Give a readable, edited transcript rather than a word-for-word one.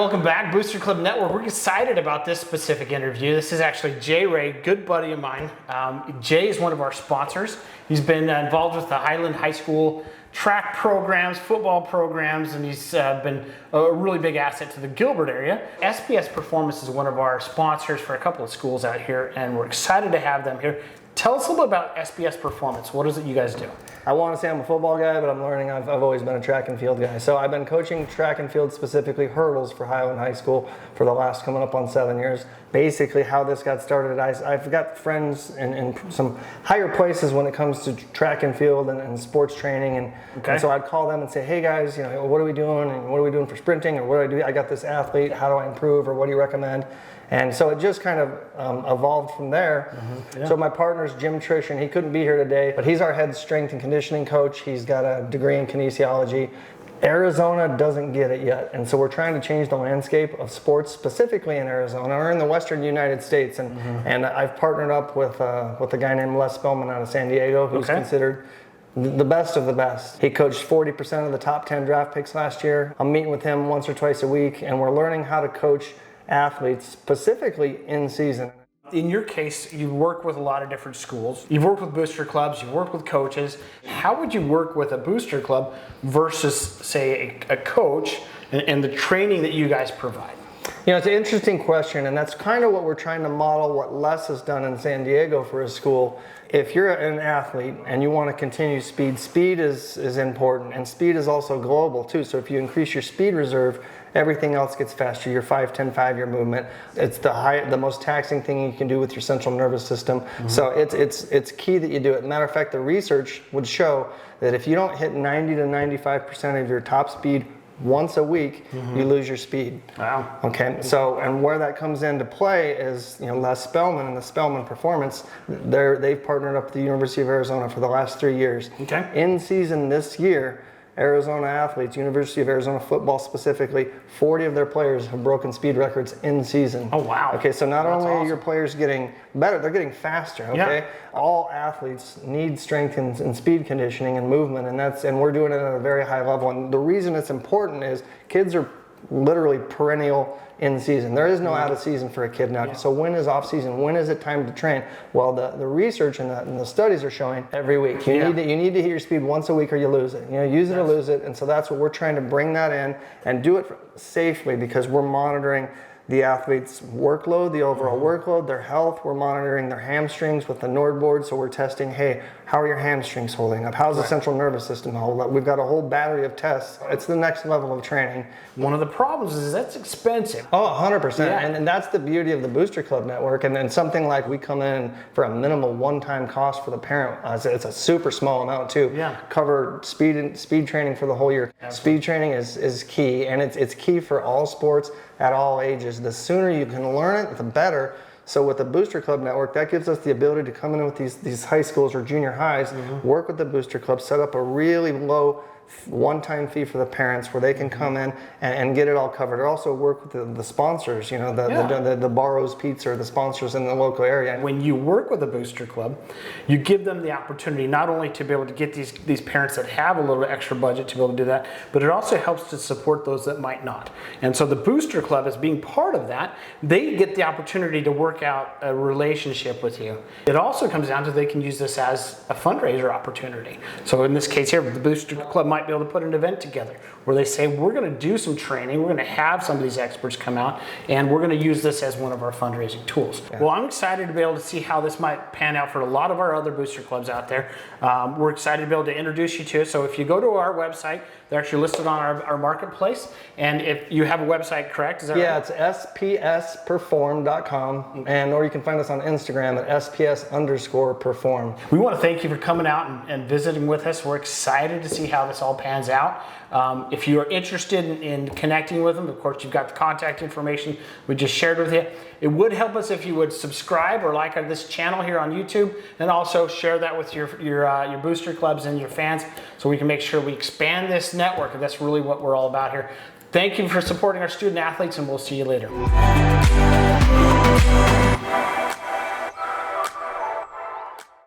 welcome back, Booster Club Network. We're excited about this specific interview. This is actually Jay Ray, good buddy of mine. Jay is one of our sponsors. He's been involved with the Highland High School track programs, football programs, and he's been a really big asset to the Gilbert area. SPS Performance is one of our sponsors for a couple of schools out here, and we're excited to have them here. Tell us a little bit about SPS Performance. What is it you guys do? I want to say I'm a football guy, but I'm learning I've always been a track and field guy. So I've been coaching track and field, specifically hurdles for Highland High School for the last coming up on 7 years. Basically how this got started, I've got friends in some higher places when it comes to track and field and sports training. And so I'd call them and say, hey guys, you know, what are we doing? And what are we doing for sprinting? Or what do I do? I got this athlete, how do I improve? Or what do you recommend? And so it just kind of evolved from there. So my partner's Jim Trish, and he couldn't be here today, but he's our head strength and conditioning coach. He's got a degree in kinesiology. Arizona doesn't get it yet, and so we're trying to change the landscape of sports, specifically in Arizona or in the Western United States. And I've partnered up with a guy named Les Spellman out of San Diego, who's considered the best of the best. He coached 40% of the top 10 draft picks last year. I'm meeting with him once or twice a week, and we're learning how to coach athletes specifically in season. In your case, you work with a lot of different schools. You've worked with booster clubs, you've worked with coaches. How would you work with a booster club versus, say, a coach and the training that you guys provide? You know, it's an interesting question, and that's kind of what we're trying to model what Les has done in San Diego for his school. If you're an athlete and you want to continue speed is important, and speed is also global too. So if you increase your speed reserve, everything else gets faster. Your 5-10 5-year movement. It's the most taxing thing you can do with your central nervous system. So it's key that you do it. Matter of fact, the research would show that if you don't hit 90 to 95% of your top speed once a week, you lose your speed. Wow. Okay, so, and where that comes into play is, you know, Les Spellman and the Spellman Performance, they've partnered up with the University of Arizona for the last 3 years. In season this year, Arizona athletes, University of Arizona football specifically, 40 of their players have broken speed records in season. Oh, wow. Okay, so not only are your players getting better, they're getting faster, okay? All athletes need strength and speed conditioning and movement, and we're doing it at a very high level. And the reason it's important is kids are literally perennial in season. There is no out of season for a kid now. So when is off season? When is it time to train? Well, the research and the studies are showing every week. You need to hit your speed once a week or you lose it. You know, use it or lose it. And so that's what we're trying to bring that in and do it safely, because we're monitoring the athlete's workload, the overall workload, their health. We're monitoring their hamstrings with the Nord board. So we're testing, hey, how are your hamstrings holding up? How's the central nervous system hold up? We've got a whole battery of tests. It's the next level of training. One of the problems is that's expensive. Oh, 100%. And that's the beauty of the Booster Club Network. And then something like we come in for a minimal one-time cost for the parent. It's a super small amount too. Cover speed training for the whole year. Speed training is key, and it's key for all sports at all ages. The sooner you can learn it, the better. So with the Booster Club Network, that gives us the ability to come in with these high schools or junior highs, work with the Booster Club, set up a really low one-time fee for the parents where they can come in and get it all covered. I also work with the sponsors, you know, the Barrows Pizza, or the sponsors in the local area. When you work with a booster club, you give them the opportunity not only to be able to get these parents that have a little extra budget to be able to do that, but it also helps to support those that might not. And so the booster club, as being part of that, they get the opportunity to work out a relationship with you. It also comes down to they can use this as a fundraiser opportunity. So in this case here, the booster club might be able to put an event together where they say, we're going to do some training, we're going to have some of these experts come out, and we're going to use this as one of our fundraising tools. Well, I'm excited to be able to see how this might pan out for a lot of our other booster clubs out there. We're excited to be able to introduce you to it. So if you go to our website, they're actually listed on our marketplace. And if you have a website, correct? Is that right? It's spsperform.com, or you can find us on Instagram at SPS_perform. We want to thank you for coming out and visiting with us. We're excited to see how this all pans out. If you are interested in connecting with them, of course, you've got the contact information we just shared with you. It would help us if you would subscribe or like this channel here on YouTube, and also share that with your booster clubs and your fans, so we can make sure we expand this network. And that's really what we're all about here. Thank you for supporting our student athletes, and we'll see you later.